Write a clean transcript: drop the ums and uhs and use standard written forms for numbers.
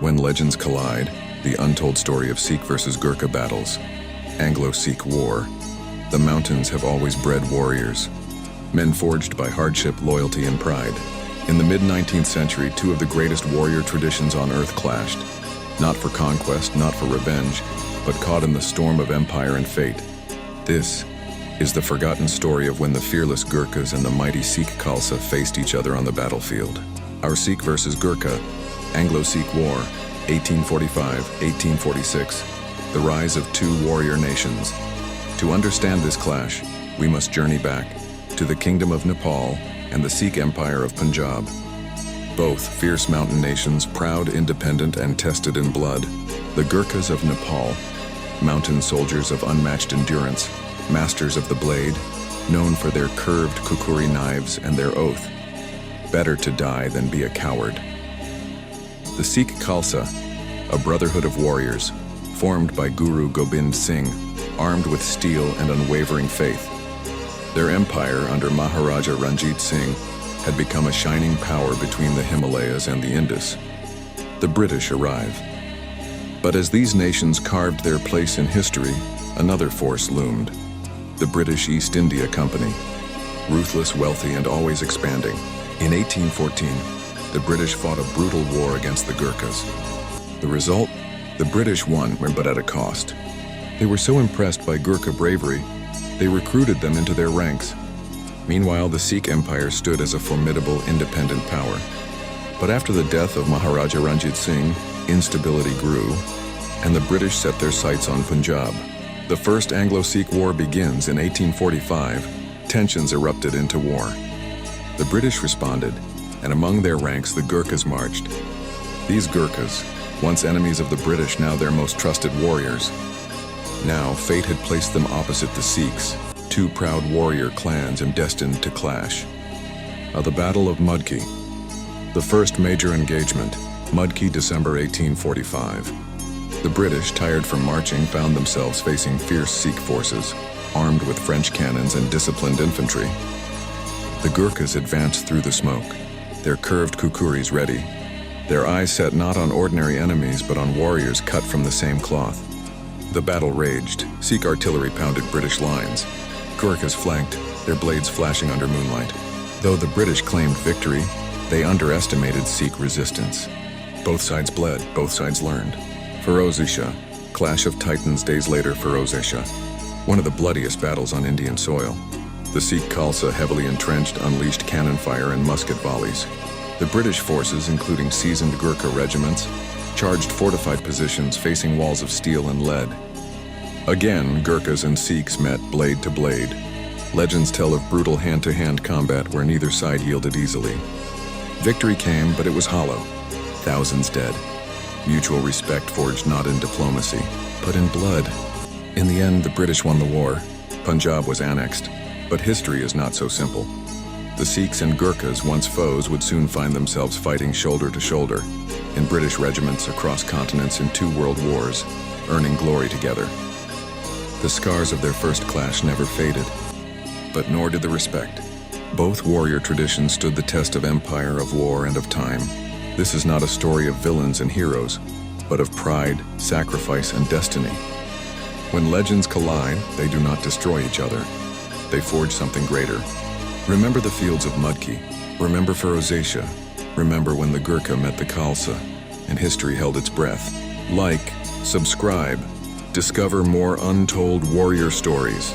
When legends collide, the untold story of Sikh versus Gurkha battles, Anglo-Sikh War, the mountains have always bred warriors, men forged by hardship, loyalty, and pride. In the mid-19th century, two of the greatest warrior traditions on earth clashed, not for conquest, not for revenge, but caught in the storm of empire and fate. This is the forgotten story of when the fearless Gurkhas and the mighty Sikh Khalsa faced each other on the battlefield. Our Sikh versus Gurkha, Anglo-Sikh War, 1845-1846, the rise of two warrior nations. To understand this clash, we must journey back to the Kingdom of Nepal and the Sikh Empire of Punjab. Both fierce mountain nations, proud, independent, and tested in blood. The Gurkhas of Nepal, mountain soldiers of unmatched endurance, masters of the blade, known for their curved kukuri knives and their oath, better to die than be a coward. The Sikh Khalsa, a brotherhood of warriors, formed by Guru Gobind Singh, armed with steel and unwavering faith. Their empire under Maharaja Ranjit Singh had become a shining power between the Himalayas and the Indus. The British arrive. But as these nations carved their place in history, another force loomed. The British East India Company, ruthless, wealthy, and always expanding. In 1814, the British fought a brutal war against the Gurkhas. The result? The British won, but at a cost. They were so impressed by Gurkha bravery, they recruited them into their ranks. Meanwhile, the Sikh Empire stood as a formidable independent power. But after the death of Maharaja Ranjit Singh, instability grew, and the British set their sights on Punjab. The First Anglo-Sikh War begins in 1845. Tensions erupted into war. The British responded, and among their ranks the Gurkhas marched. These Gurkhas, once enemies of the British, now their most trusted warriors. Now, fate had placed them opposite the Sikhs, two proud warrior clans and destined to clash. The Battle of Mudki. The first major engagement, Mudki, December 1845. The British, tired from marching, found themselves facing fierce Sikh forces, armed with French cannons and disciplined infantry. The Gurkhas advanced through the smoke, their curved kukuris ready, their eyes set not on ordinary enemies but on warriors cut from the same cloth. The battle raged. Sikh artillery pounded British lines. Gurkhas flanked, their blades flashing under moonlight. Though the British claimed victory, they underestimated Sikh resistance. Both sides bled, both sides learned. Ferozeshah, Clash of Titans days later. Ferozeshah, one of the bloodiest battles on Indian soil. The Sikh Khalsa, heavily entrenched, unleashed cannon fire and musket volleys. The British forces, including seasoned Gurkha regiments, charged fortified positions facing walls of steel and lead. Again, Gurkhas and Sikhs met blade to blade. Legends tell of brutal hand-to-hand combat where neither side yielded easily. Victory came, but it was hollow. Thousands dead. Mutual respect forged not in diplomacy, but in blood. In the end, the British won the war. Punjab was annexed, but history is not so simple. The Sikhs and Gurkhas, once foes, would soon find themselves fighting shoulder to shoulder in British regiments across continents in two world wars, earning glory together. The scars of their first clash never faded, but nor did the respect. Both warrior traditions stood the test of empire, of war, and of time. This is not a story of villains and heroes, but of pride, sacrifice, and destiny. When legends collide, they do not destroy each other. They forge something greater. Remember the fields of Mudki. Remember Ferozeshah. Remember when the Gurkha met the Khalsa, and history held its breath. Like, subscribe, discover more untold warrior stories.